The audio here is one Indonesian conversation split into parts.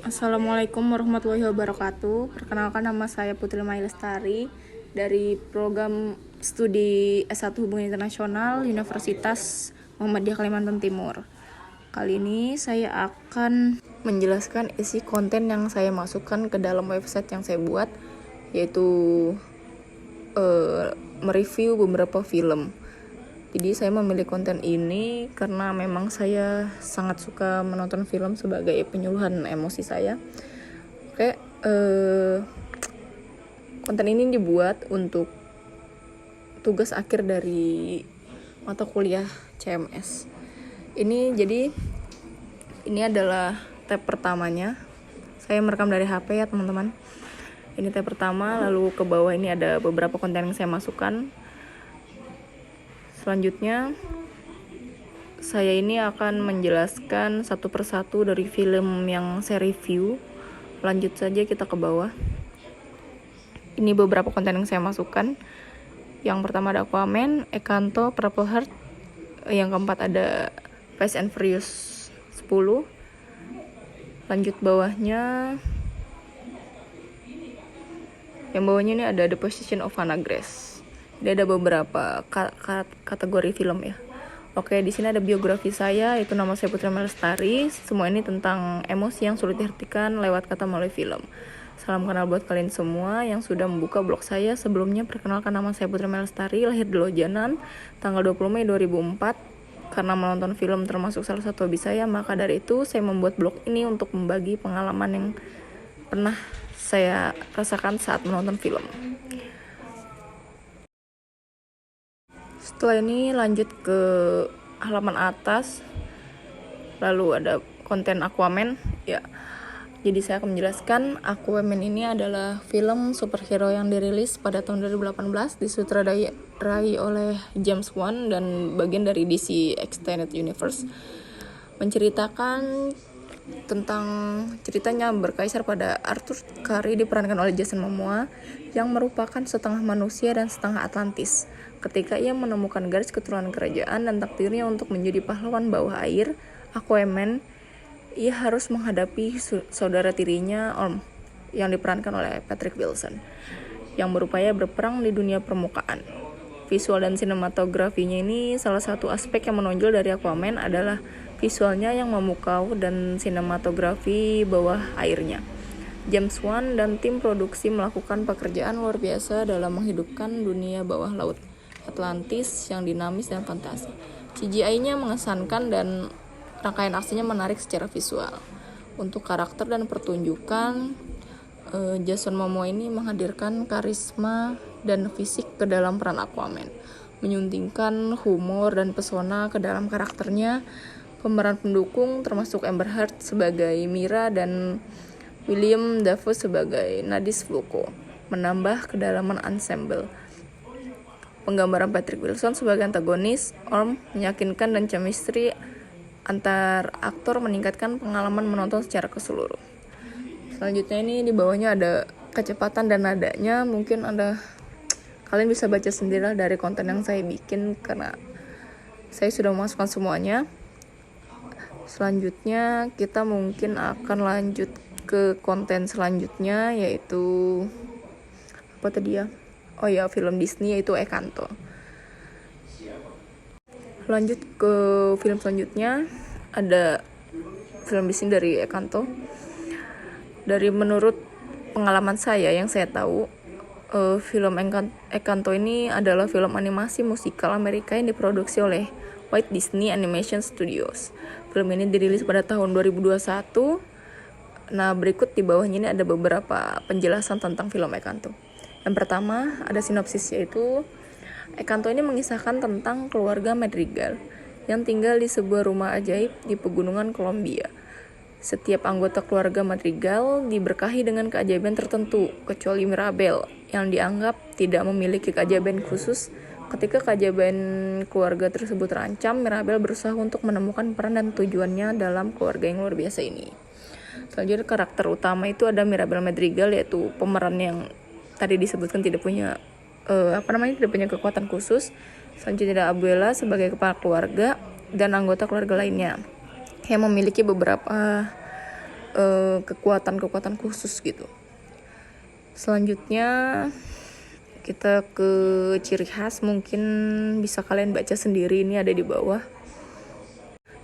Assalamualaikum warahmatullahi wabarakatuh. Perkenalkan, nama saya Putri Mai Lestari dari program studi S1 Hubungan Internasional Universitas Muhammadiyah Kalimantan Timur. Kali ini saya akan menjelaskan isi konten yang saya masukkan ke dalam website yang saya buat, yaitu mereview beberapa film. Jadi saya memilih konten ini karena memang saya sangat suka menonton film sebagai penyuluhan emosi saya. Oke, konten ini dibuat untuk tugas akhir dari mata kuliah CMS. Ini adalah tab pertamanya. Saya merekam dari HP ya teman-teman. Ini tab pertama, lalu ke bawah ini ada beberapa konten yang saya masukkan. Selanjutnya, saya ini akan menjelaskan satu persatu dari film yang saya review. Lanjut saja kita ke bawah. Ini beberapa konten yang saya masukkan. Yang pertama ada Aquaman, Encanto, Purple Heart. Yang keempat ada Fast and Furious 10. Lanjut bawahnya. Yang bawahnya ini ada The Possession of Hannah Grace. Dia ada beberapa kategori film ya. Oke, di sini ada biografi saya, itu nama saya Putri Mai Lestari. Semua ini tentang emosi yang sulit dihentikan lewat kata melalui film. Salam kenal buat kalian semua yang sudah membuka blog saya. Sebelumnya perkenalkan, nama saya Putri Mai Lestari, lahir di Lojanan, tanggal 20 Mei 2004. Karena menonton film termasuk salah satu hobi saya, maka dari itu saya membuat blog ini untuk membagi pengalaman yang pernah saya rasakan saat menonton film. Setelah ini lanjut ke halaman atas, lalu ada konten Aquaman ya. Jadi saya akan menjelaskan, Aquaman ini adalah film superhero yang dirilis pada tahun 2018, disutradarai oleh James Wan dan bagian dari DC Extended Universe. Menceritakan tentang ceritanya berkaisar pada Arthur Curry, diperankan oleh Jason Momoa, yang merupakan setengah manusia dan setengah Atlantis. Ketika ia menemukan garis keturunan kerajaan dan takdirnya untuk menjadi pahlawan bawah air, Aquaman, ia harus menghadapi saudara tirinya Orm, yang diperankan oleh Patrick Wilson, yang berupaya berperang di dunia permukaan. Visual dan sinematografinya ini, salah satu aspek yang menonjol dari Aquaman adalah visualnya yang memukau dan sinematografi bawah airnya. James Wan dan tim produksi melakukan pekerjaan luar biasa dalam menghidupkan dunia bawah laut Atlantis yang dinamis dan fantasi. CGI-nya mengesankan dan rangkaian aksinya menarik secara visual. Untuk karakter dan pertunjukan, Jason Momoa ini menghadirkan karisma dan fisik ke dalam peran Aquaman, menyuntingkan humor dan pesona ke dalam karakternya. Pemeran pendukung termasuk Amber Heard sebagai Mira dan William Dafoe sebagai Nadis Vulko menambah kedalaman ensemble. Penggambaran Patrick Wilson sebagai antagonis Orm meyakinkan dan chemistry antar aktor meningkatkan pengalaman menonton secara keseluruhan. Selanjutnya ini di bawahnya ada kecepatan dan nadanya. Mungkin kalian bisa baca sendiri dari konten yang saya bikin karena saya sudah memasukkan semuanya. Selanjutnya kita mungkin akan lanjut ke konten selanjutnya, yaitu apa tadi ya? Oh ya, film Disney yaitu Encanto. Lanjut ke film selanjutnya, ada film Disney dari Encanto. Menurut pengalaman saya yang saya tahu, film Encanto ini adalah film animasi musikal Amerika yang diproduksi oleh Walt Disney Animation Studios. Film ini dirilis pada tahun 2021. Nah, berikut di bawahnya ini ada beberapa penjelasan tentang film Encanto. Yang pertama, ada sinopsis, yaitu Encanto ini mengisahkan tentang keluarga Madrigal yang tinggal di sebuah rumah ajaib di pegunungan Colombia. Setiap anggota keluarga Madrigal diberkahi dengan keajaiban tertentu, kecuali Mirabel yang dianggap tidak memiliki keajaiban khusus. Ketika keajaiban keluarga tersebut terancam, Mirabel berusaha untuk menemukan peran dan tujuannya dalam keluarga yang luar biasa ini. Selanjutnya, karakter utama itu ada Mirabel Madrigal, yaitu pemeran yang tadi disebutkan tidak punya kekuatan khusus. Selanjutnya ada Abuela sebagai kepala keluarga dan anggota keluarga lainnya yang memiliki beberapa kekuatan-kekuatan khusus gitu. Selanjutnya kita ke ciri khas, mungkin bisa kalian baca sendiri, ini ada di bawah.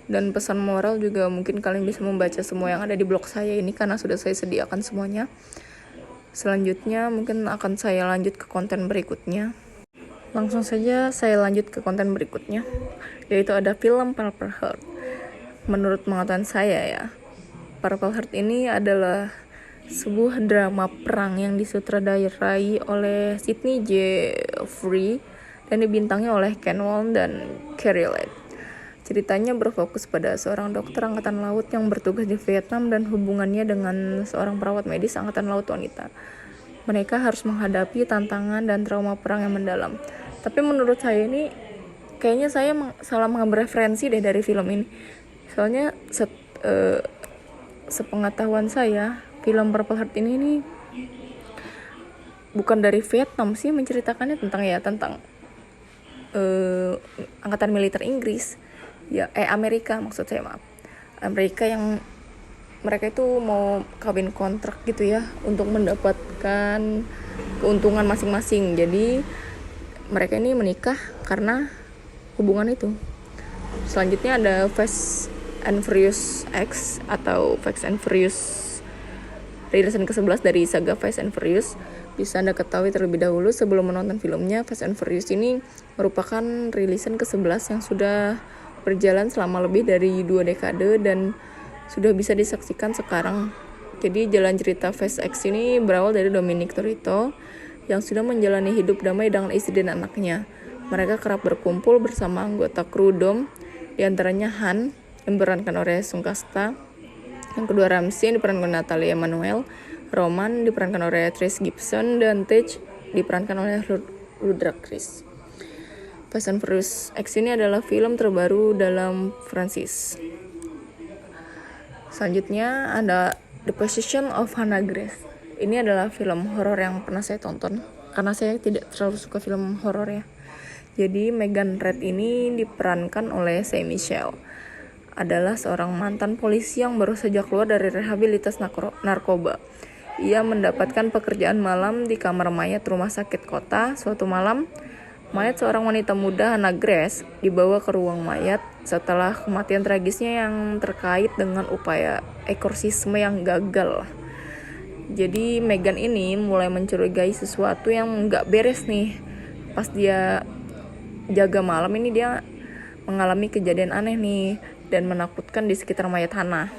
Dan pesan moral juga mungkin kalian bisa membaca semua yang ada di blog saya ini karena sudah saya sediakan semuanya. Selanjutnya mungkin akan saya lanjut ke konten berikutnya. Langsung saja saya lanjut ke konten berikutnya, yaitu ada film Purple Heart. Menurut pengetahuan saya ya, Purple Heart ini adalah sebuah drama perang yang disutradarai oleh Sidney Jeffrey dan dibintangi oleh Ken Wong dan Carey Lake. Ceritanya berfokus pada seorang dokter angkatan laut yang bertugas di Vietnam dan hubungannya dengan seorang perawat medis angkatan laut wanita. Mereka harus menghadapi tantangan dan trauma perang yang mendalam. Tapi menurut saya ini, kayaknya saya salah mengambil referensi deh dari film ini. Soalnya sepengetahuan saya, film Purple Heart ini bukan dari Vietnam sih, menceritakannya tentang angkatan militer Inggris. Amerika maksud saya, maaf. Amerika yang mereka itu mau kawin kontrak gitu ya, untuk mendapatkan keuntungan masing-masing. Jadi mereka ini menikah karena hubungan itu. Selanjutnya ada Fast and Furious X atau Fast and Furious rilisan ke-11 dari saga Fast and Furious. Bisa Anda ketahui terlebih dahulu sebelum menonton filmnya, Fast and Furious ini merupakan rilisan ke-11 yang sudah berjalan selama lebih dari 2 dekade dan sudah bisa disaksikan sekarang. Jadi jalan cerita Fast X ini berawal dari Dominic Toretto yang sudah menjalani hidup damai dengan istri dan anaknya. Mereka kerap berkumpul bersama anggota kru Dom, diantaranya Han yang diperankan oleh Sung Kasta, yang kedua Ramsey yang diperankan oleh Natalie Emmanuel, Roman diperankan oleh Trace Gibson, dan Tej diperankan oleh Ludacris. Fast and Furious X ini adalah film terbaru dalam franchise. Selanjutnya ada The Possession of Hannah Grace. Ini adalah film horor yang pernah saya tonton karena saya tidak terlalu suka film horor ya. Jadi Megan Red ini diperankan oleh Sarah Michelle. Adalah seorang mantan polisi yang baru saja keluar dari rehabilitas narkoba. Ia mendapatkan pekerjaan malam di kamar mayat rumah sakit kota. Suatu malam, mayat seorang wanita muda, Hannah Grace, dibawa ke ruang mayat setelah kematian tragisnya yang terkait dengan upaya eksorsisme yang gagal. Jadi Megan ini mulai mencurigai sesuatu yang nggak beres nih. Pas dia jaga malam ini, dia mengalami kejadian aneh nih dan menakutkan di sekitar mayat Hannah.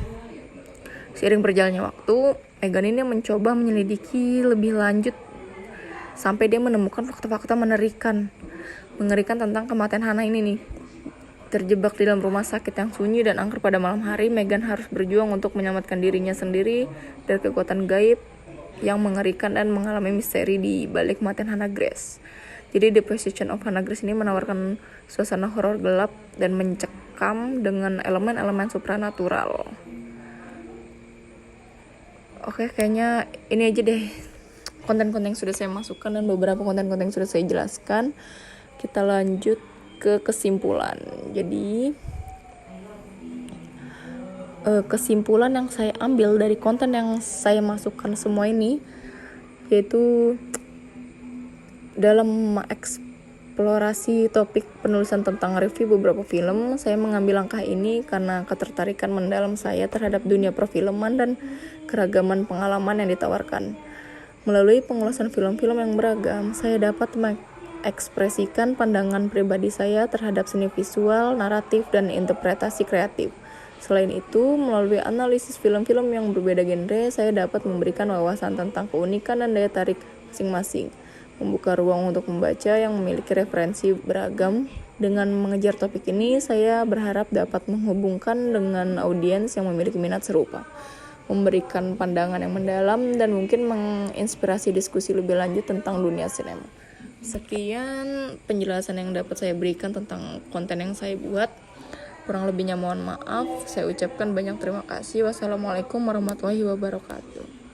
Seiring berjalannya waktu, Megan ini mencoba menyelidiki lebih lanjut sampai dia menemukan fakta-fakta mengerikan tentang kematian Hannah ini nih. Terjebak di dalam rumah sakit yang sunyi dan angker pada malam hari, Megan harus berjuang untuk menyelamatkan dirinya sendiri dari kekuatan gaib yang mengerikan dan mengalami misteri di balik kematian Hannah Grace. Jadi The Possession of Hannah Grace ini menawarkan suasana horor gelap dan mencekam dengan elemen-elemen supranatural. Oke, kayaknya ini aja deh konten-konten yang sudah saya masukkan dan beberapa konten-konten yang sudah saya jelaskan. Kita lanjut ke kesimpulan. Jadi kesimpulan yang saya ambil dari konten yang saya masukkan semua ini, yaitu dalam mengeksplorasi topik penulisan tentang review beberapa film, saya mengambil langkah ini karena ketertarikan mendalam saya terhadap dunia perfilman dan keragaman pengalaman yang ditawarkan. Melalui pengulasan film-film yang beragam, saya dapat mengekspresikan pandangan pribadi saya terhadap seni visual, naratif, dan interpretasi kreatif. Selain itu, melalui analisis film-film yang berbeda genre, saya dapat memberikan wawasan tentang keunikan dan daya tarik masing-masing, membuka ruang untuk membaca yang memiliki referensi beragam. Dengan mengejar topik ini, saya berharap dapat menghubungkan dengan audiens yang memiliki minat serupa, memberikan pandangan yang mendalam, dan mungkin menginspirasi diskusi lebih lanjut tentang dunia sinema. Sekian penjelasan yang dapat saya berikan tentang konten yang saya buat. Kurang lebihnya mohon maaf. Saya ucapkan banyak terima kasih. Wassalamualaikum warahmatullahi wabarakatuh.